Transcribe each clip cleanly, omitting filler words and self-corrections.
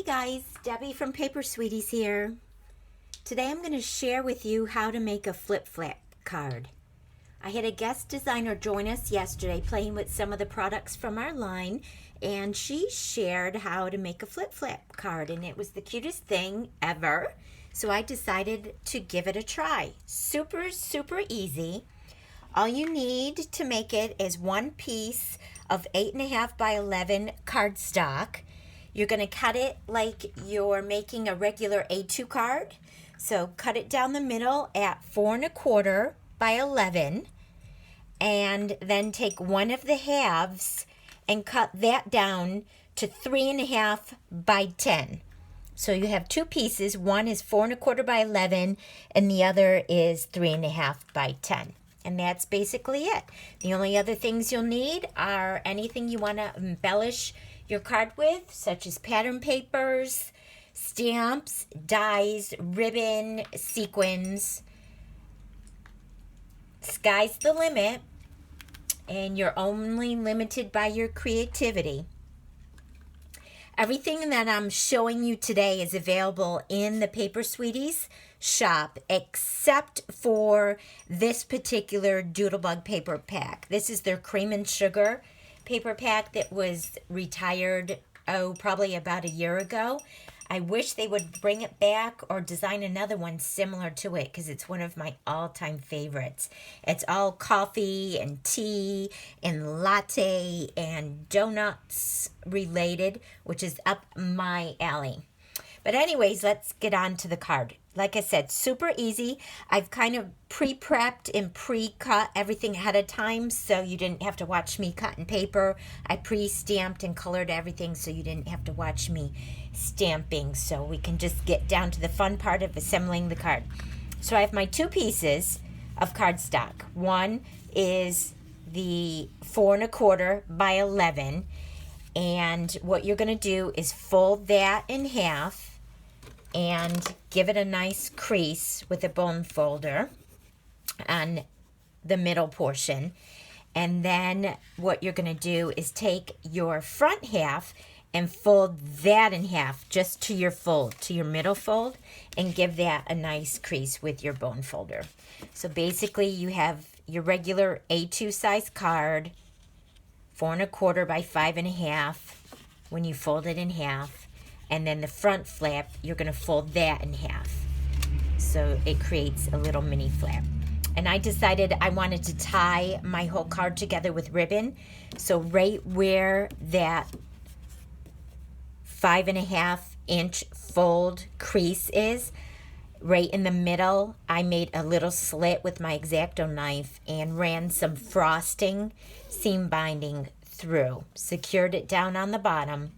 guys, Debbie from Paper Sweeties here. Today I'm going to share with you how to make a flip-flap card. I had a guest designer join us yesterday playing with some of the products from our line, and she shared how to make a flip-flap card, and it was the cutest thing ever. So I decided to give it a try. Super easy. All you need to make it is one piece of 8.5 by 11 cardstock. You're going to cut it like you're making a regular A2 card. So cut it down the middle at 4.25 by 11, and then take one of the halves and cut that down to 3.5 by 10. So you have two pieces. One is 4.25 by 11 and the other is 3.5 by 10. And that's basically it. The only other things you'll need are anything you want to embellish your card with, such as pattern papers, stamps, dies, ribbon, sequins. Sky's the limit, and you're only limited by your creativity. Everything that I'm showing you today is available in the Paper Sweeties shop, except for this particular Doodlebug paper pack. This is their cream and sugar paper pack that was retired, probably about a year ago. I wish they would bring it back or design another one similar to it, because it's one of my all-time favorites. It's all coffee and tea and latte and donuts related, which is up my alley. But anyways, let's get on to the card. Like I said, super easy. I've kind of pre-prepped and pre-cut everything ahead of time, so you didn't have to watch me cutting paper. I pre-stamped and colored everything, so you didn't have to watch me stamping. So we can just get down to the fun part of assembling the card. So I have my two pieces of cardstock. One is the 4.25 by 11, and what you're going to do is fold that in half and give it a nice crease with a bone folder on the middle portion. And then what you're going to do is take your front half and fold that in half just to your fold, to your middle fold, and give that a nice crease with your bone folder. So basically you have your regular A2 size card, 4.25 by 5.5 when you fold it in half. And then the front flap, you're going to fold that in half. So it creates a little mini flap. And I decided I wanted to tie my whole card together with ribbon. So right where that 5.5 inch fold crease is, right in the middle, I made a little slit with my X-Acto knife and ran some frosting seam binding through. Secured it down on the bottom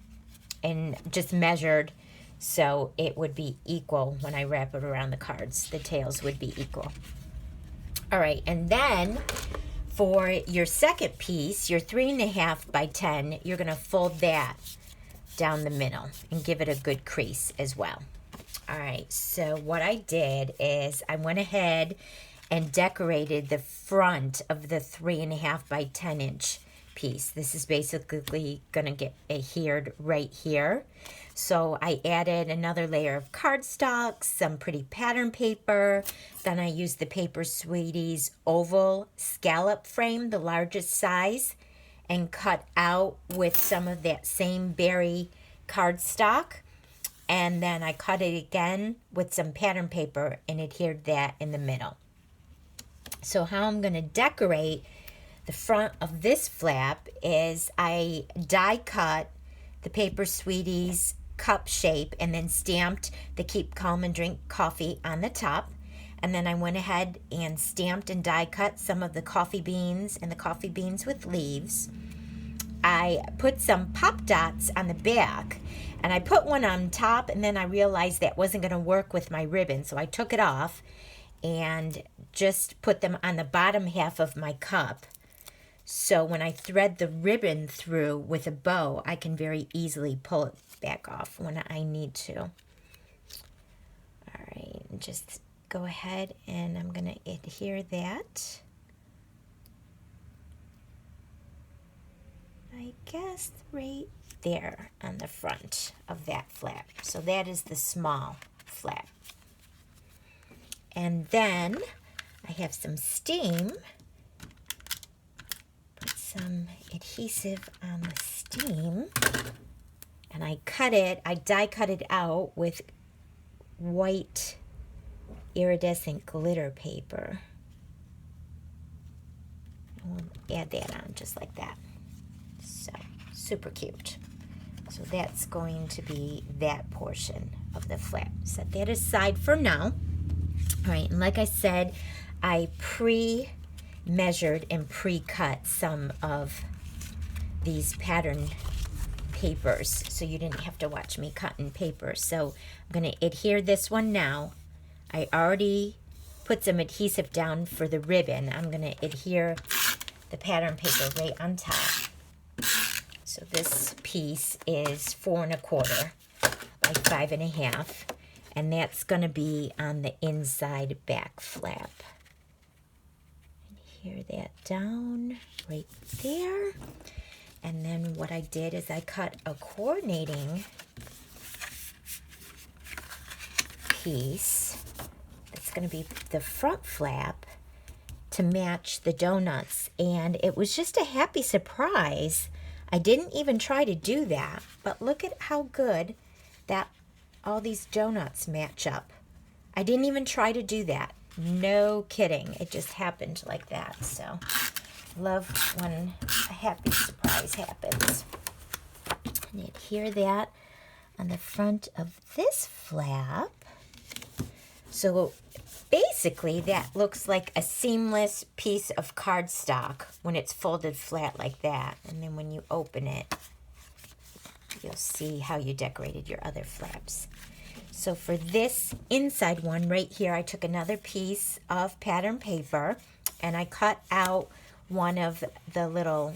and just measured so it would be equal when I wrap it around the cards. The tails would be equal. All right, and then for your second piece, your 3.5 by 10, you're gonna fold that down the middle and give it a good crease as well. All right, so what I did is I went ahead and decorated the front of the 3.5 by 10 inch piece. This is basically gonna get adhered right here. So I added another layer of cardstock, some pretty pattern paper. Then I used the Paper Sweeties oval scallop frame, the largest size, and cut out with some of that same berry cardstock. And then I cut it again with some pattern paper and adhered that in the middle. So how I'm gonna decorate the front of this flap is I die cut the Paper Sweeties cup shape and then stamped the Keep Calm and Drink Coffee on the top. And then I went ahead and stamped and die cut some of the coffee beans and the coffee beans with leaves. I put some pop dots on the back, and I put one on top, and then I realized that wasn't going to work with my ribbon, so I took it off and just put them on the bottom half of my cup. So when I thread the ribbon through with a bow, I can very easily pull it back off when I need to. All right, just go ahead and I'm going to adhere that. I guess right there on the front of that flap. So that is the small flap. And then I have some steam. Put some adhesive on the steam. And I die cut it out with white iridescent glitter paper. And we'll add that on just like that. So, super cute. So that's going to be that portion of the flap. Set that aside for now. All right, and like I said, I pre-measured and pre-cut some of these pattern papers, so you didn't have to watch me cutting paper. So I'm going to adhere this one now. I already put some adhesive down for the ribbon. I'm going to adhere the pattern paper right on top. So this piece is 4 1/4 by 5 1/2, and that's going to be on the inside back flap. Adhere that down right there. And then what I did is I cut a coordinating piece that's going to be the front flap to match the donuts. And it was just a happy surprise. I didn't even try to do that, but look at how good that all these donuts match up. I didn't even try to do that. No kidding. It just happened like that. So love when a happy surprise happens. And adhere that on the front of this flap. So basically that looks like a seamless piece of cardstock when it's folded flat like that. And then when you open it, you'll see how you decorated your other flaps. So for this inside one right here, I took another piece of pattern paper and I cut out one of the little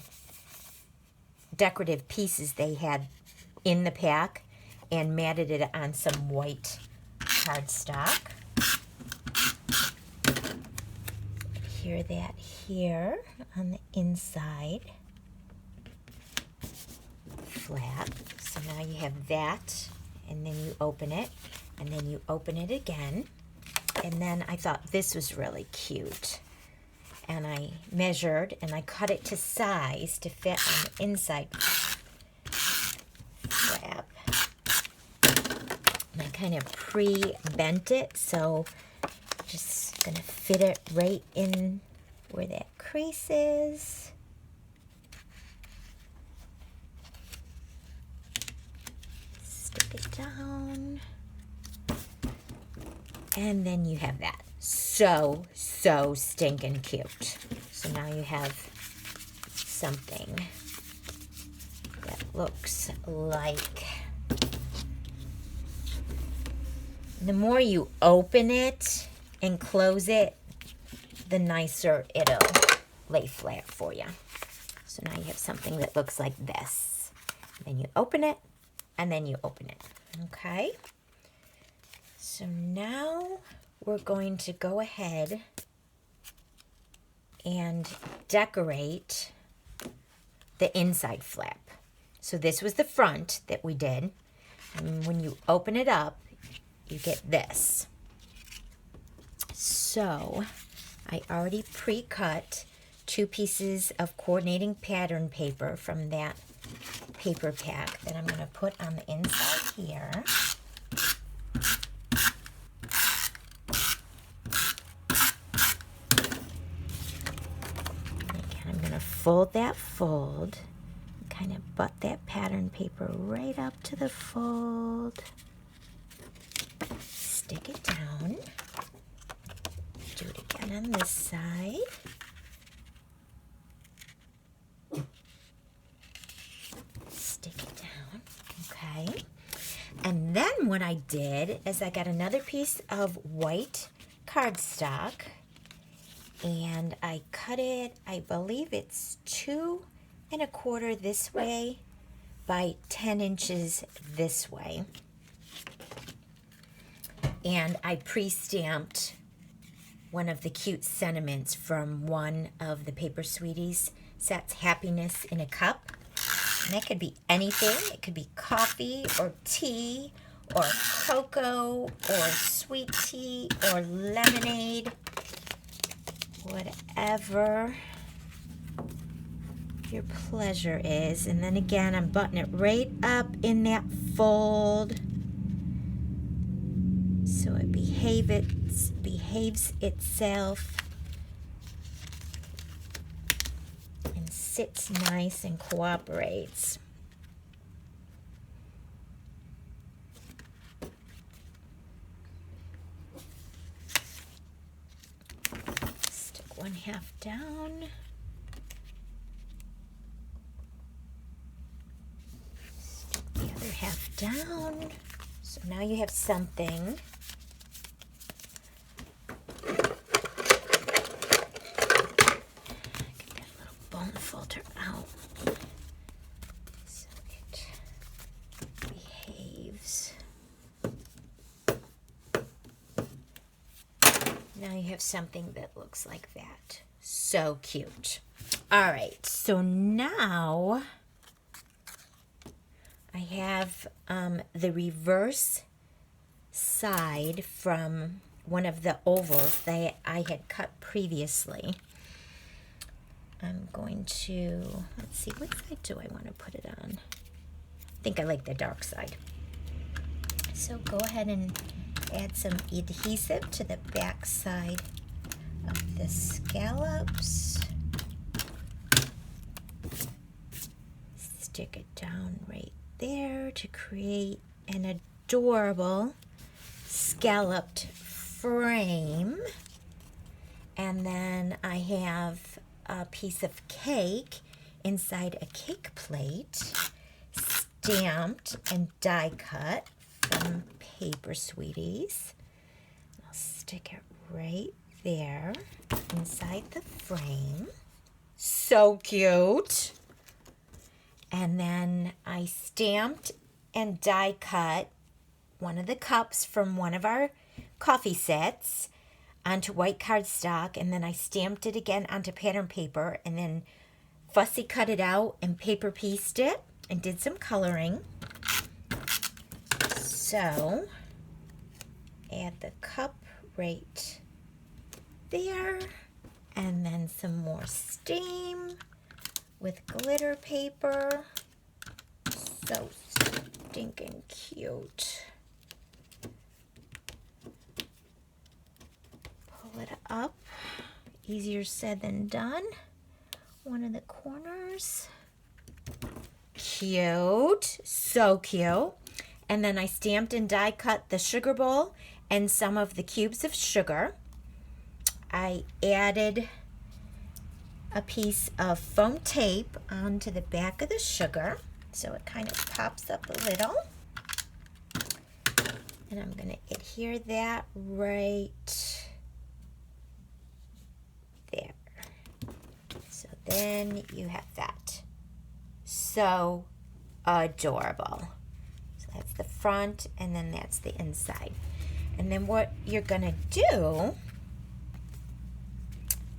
decorative pieces they had in the pack and matted it on some white cardstock. Adhere that here on the inside flap. So now you have that, and then you open it, and then you open it again. And then I thought this was really cute. And I measured and I cut it to size to fit on the inside flap. And I kind of pre-bent it, so just gonna fit it right in where that crease is. Stick it down. And then you have that. So stinking cute. So now you have something that looks like, the more you open it and close it, the nicer it'll lay flat for you. So now you have something that looks like this. Then you open it, and then you open it. Okay? So now we're going to go ahead and decorate the inside flap. So this was the front that we did. And when you open it up, you get this. So I already pre-cut 2 pieces of coordinating pattern paper from that paper pack that I'm going to put on the inside here. I'm going to fold that fold, and kind of butt that pattern paper right up to the fold. Stick it down. Do it again on this side. Stick it down. Okay. And then what I did is I got another piece of white cardstock and I cut it, I believe it's 2 1/4 this way by 10 inches this way. And I pre-stamped one of the cute sentiments from one of the Paper Sweeties sets, Happiness in a Cup. And that could be anything. It could be coffee or tea or cocoa or sweet tea or lemonade. Whatever your pleasure is. And then again, I'm buttoning it right up in that fold so it behaves itself and sits nice and cooperates. Stick one half down. Stick the other half down. So now you have something. Filter out so it behaves. Now you have something that looks like that. So cute. All right, so now I have the reverse side from one of the ovals that I had cut previously. I'm going to, let's see, what side do I want to put it on? I think I like the dark side. So go ahead and add some adhesive to the back side of the scallops. Stick it down right there to create an adorable scalloped frame. And then I have a piece of cake inside a cake plate, stamped and die cut from Paper Sweeties. I'll stick it right there inside the frame. So cute. And then I stamped and die cut one of the cups from one of our coffee sets onto white cardstock, and then I stamped it again onto pattern paper, and then fussy cut it out and paper pieced it and did some coloring. So add the cup right there, and then some more steam with glitter paper. So stinking cute. It up. Easier said than done. One of the corners. Cute. So cute. And then I stamped and die cut the sugar bowl and some of the cubes of sugar. I added a piece of foam tape onto the back of the sugar so it kind of pops up a little. And I'm going to adhere that right there. So then you have that. So adorable. So that's the front, and then that's the inside. And then what you're gonna do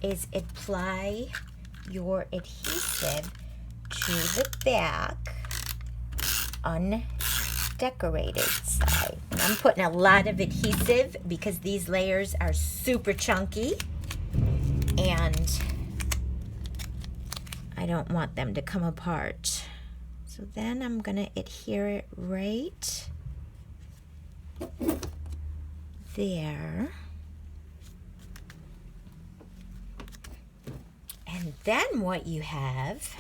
is apply your adhesive to the back undecorated side. And I'm putting a lot of adhesive because these layers are super chunky. And I don't want them to come apart. So then I'm going to adhere it right there. And then what you have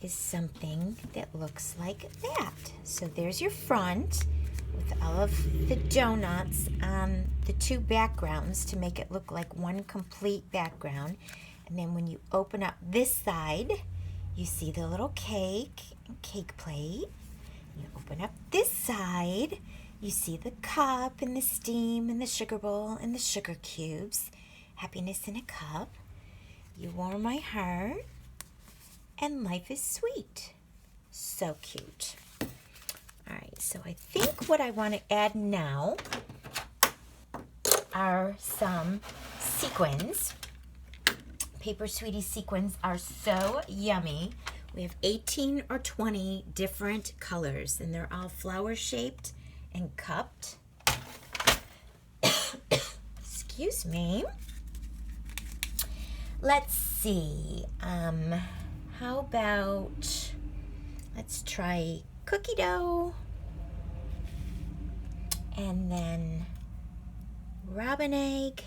is something that looks like that. So there's your front with all of the donuts on the two backgrounds to make it look like one complete background. And then when you open up this side, you see the little cake and cake plate. You open up this side, you see the cup and the steam and the sugar bowl and the sugar cubes. Happiness in a cup. You warm my heart, and life is sweet. So cute. All right, so I think what I want to add now are some sequins. Paper Sweetie sequins are so yummy We have 18 or 20 different colors, and they're all flower shaped and cupped. Excuse me. Let's see. How about, let's try cookie dough, and then robin egg,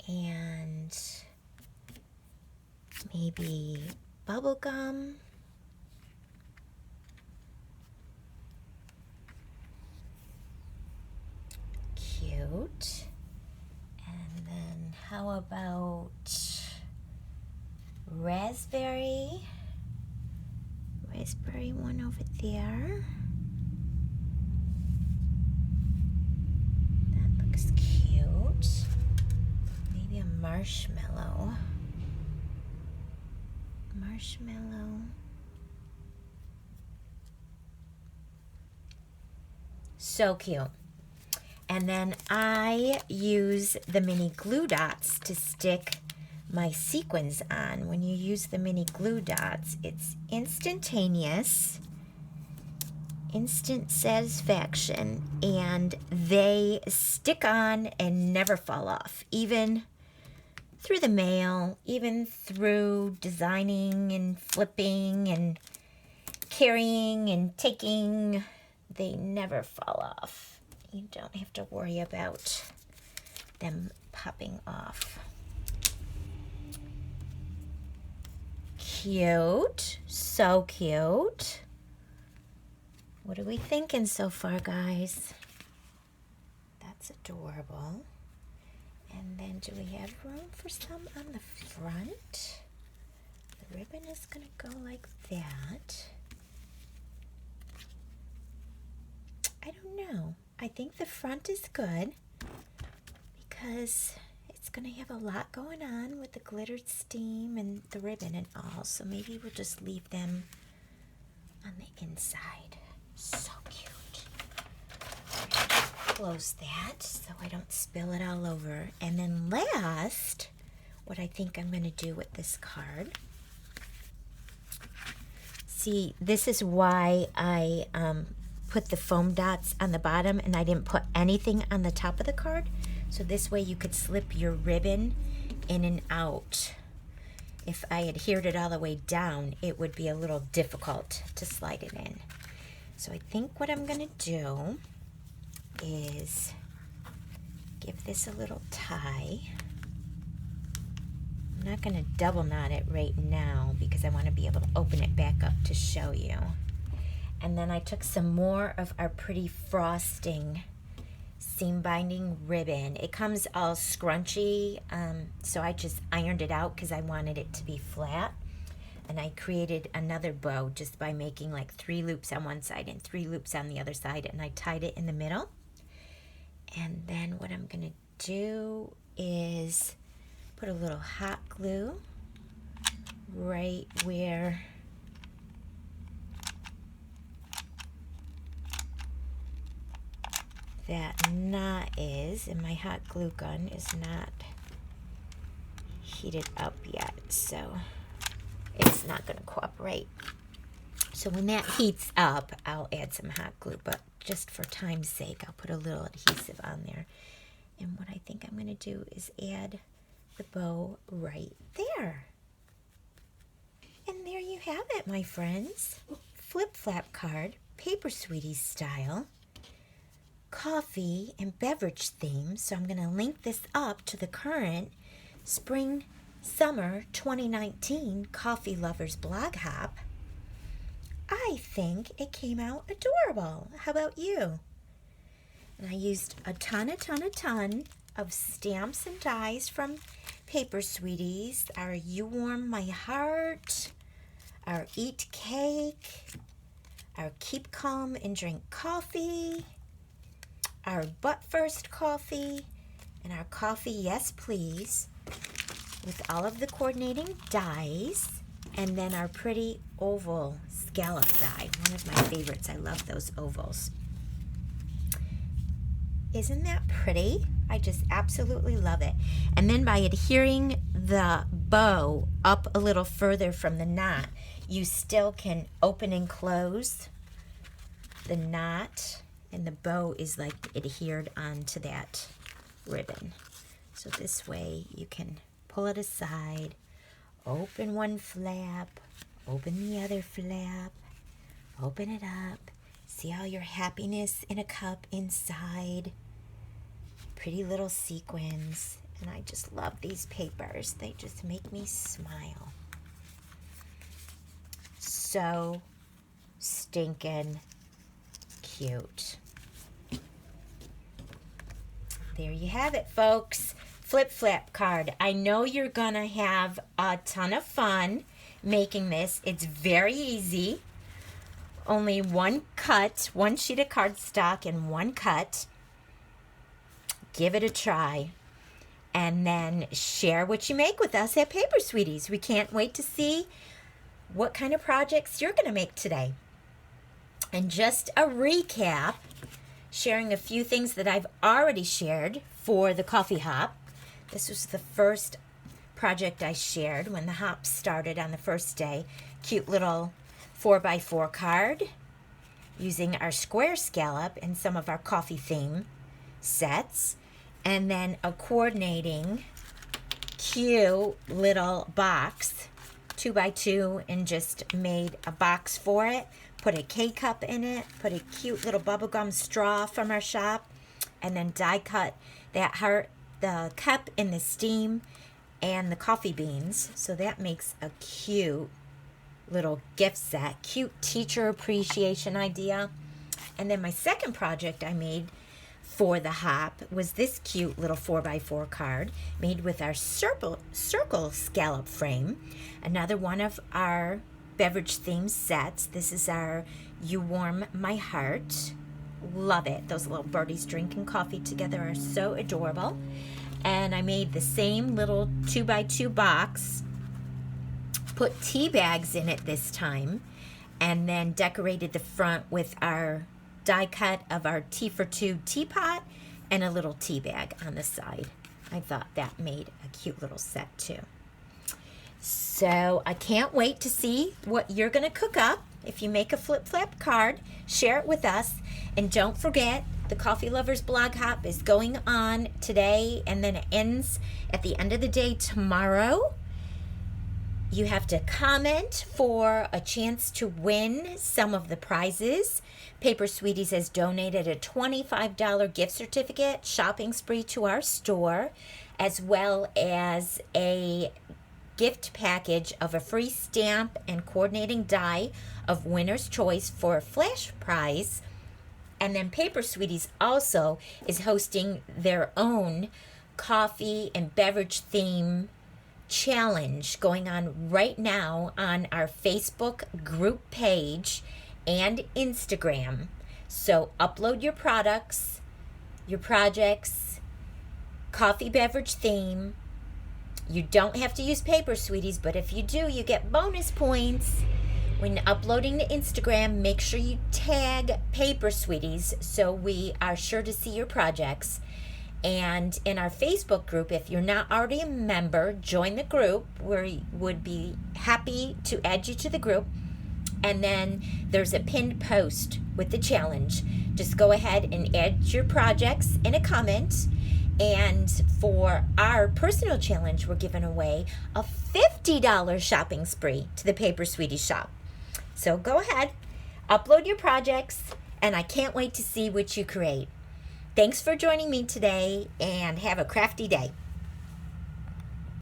and maybe bubble gum, cute. And then how about raspberry one over there. That looks cute. Maybe a marshmallow. So cute. And then I use the mini glue dots to stick my sequins on. When you use the mini glue dots, it's instantaneous, instant satisfaction, and they stick on and never fall off, even through the mail, even through designing and flipping and carrying and taking. They never fall off. You don't have to worry about them popping off. Cute, so cute. What are we thinking so far, guys? That's adorable. And then do we have room for some on the front? The ribbon is gonna go like that. I don't know. I think the front is good because it's going to have a lot going on with the glittered steam and the ribbon and all. So maybe we'll just leave them on the inside. So cute. Close that so I don't spill it all over. And then last, what I think I'm going to do with this card. See, this is why I put the foam dots on the bottom and I didn't put anything on the top of the card. So this way you could slip your ribbon in and out. If I adhered it all the way down, it would be a little difficult to slide it in. So I think what I'm gonna do is give this a little tie. I'm not gonna double knot it right now because I wanna be able to open it back up to show you. And then I took some more of our pretty frosting seam binding ribbon. It comes all scrunchy, so I just ironed it out because I wanted it to be flat. And I created another bow just by making like 3 loops on one side and 3 loops on the other side, and I tied it in the middle. And then what I'm gonna do is put a little hot glue right where that knot is, and my hot glue gun is not heated up yet, so it's not going to cooperate. So when that heats up, I'll add some hot glue, but just for time's sake, I'll put a little adhesive on there. And what I think I'm going to do is add the bow right there. And there you have it, my friends. Flip flap card, Paper Sweeties style. Coffee and beverage theme, so I'm going to link this up to the current spring summer 2019 Coffee Lovers blog hop. I think it came out adorable. How about you? And I used a ton of stamps and dies from Paper Sweeties, our You Warm My Heart, our Eat Cake, our Keep Calm and Drink Coffee, our Butt First Coffee, and our Coffee Yes Please, with all of the coordinating dies, and then our pretty oval scallop die, one of my favorites. I love those ovals. Isn't that pretty? I just absolutely love it. And then by adhering the bow up a little further from the knot, you still can open and close the knot, and the bow is like adhered onto that ribbon. So this way you can pull it aside, open one flap, open the other flap, open it up, see all your happiness in a cup inside. Pretty little sequins, and I just love these papers. They just make me smile. So stinking cute. There you have it, folks. Flip flap card. I know you're gonna have a ton of fun making this. It's very easy. Only one cut, one sheet of cardstock and one cut. Give it a try, and then share what you make with us at Paper Sweeties. We can't wait to see what kind of projects you're going to make today. And just a recap, sharing a few things that I've already shared for the coffee hop. This was the first project I shared when the hop started on the first day. Cute little 4x4 card using our square scallop and some of our coffee theme sets. And then a coordinating cute little box, 2x2, and just made a box for it. Put a K-cup in it, put a cute little bubblegum straw from our shop, and then die cut that heart, the cup in the steam, and the coffee beans. So that makes a cute little gift set, cute teacher appreciation idea. And then my second project I made for the hop was this cute little 4x4 card made with our circle scallop frame. Another one of our beverage theme sets. This is our You Warm My Heart. Love it. Those little birdies drinking coffee together are so adorable. And I made the same little 2x2 box, put tea bags in it this time, and then decorated the front with our die cut of our tea for two teapot and a little tea bag on the side. I thought that made a cute little set too. So I can't wait to see what you're going to cook up. If you make a flip flap card, share it with us. And don't forget, the Coffee Lovers Blog Hop is going on today, and then it ends at the end of the day tomorrow. You have to comment for a chance to win some of the prizes. Paper Sweeties has donated a $25 gift certificate shopping spree to our store, as well as a gift package of a free stamp and coordinating die of winner's choice for a flash prize. And then Paper Sweeties also is hosting their own coffee and beverage theme challenge going on right now on our Facebook group page and Instagram. So upload your products, your projects, coffee beverage theme. You don't have to use Paper Sweeties, but if you do, you get bonus points. When uploading to Instagram, make sure you tag Paper Sweeties so we are sure to see your projects. And in our Facebook group, if you're not already a member, join the group. We would be happy to add you to the group. And then there's a pinned post with the challenge. Just go ahead and add your projects in a comment. And for our personal challenge, we're giving away a $50 shopping spree to the Paper Sweeties shop. So go ahead, upload your projects, and I can't wait to see what you create. Thanks for joining me today, and have a crafty day.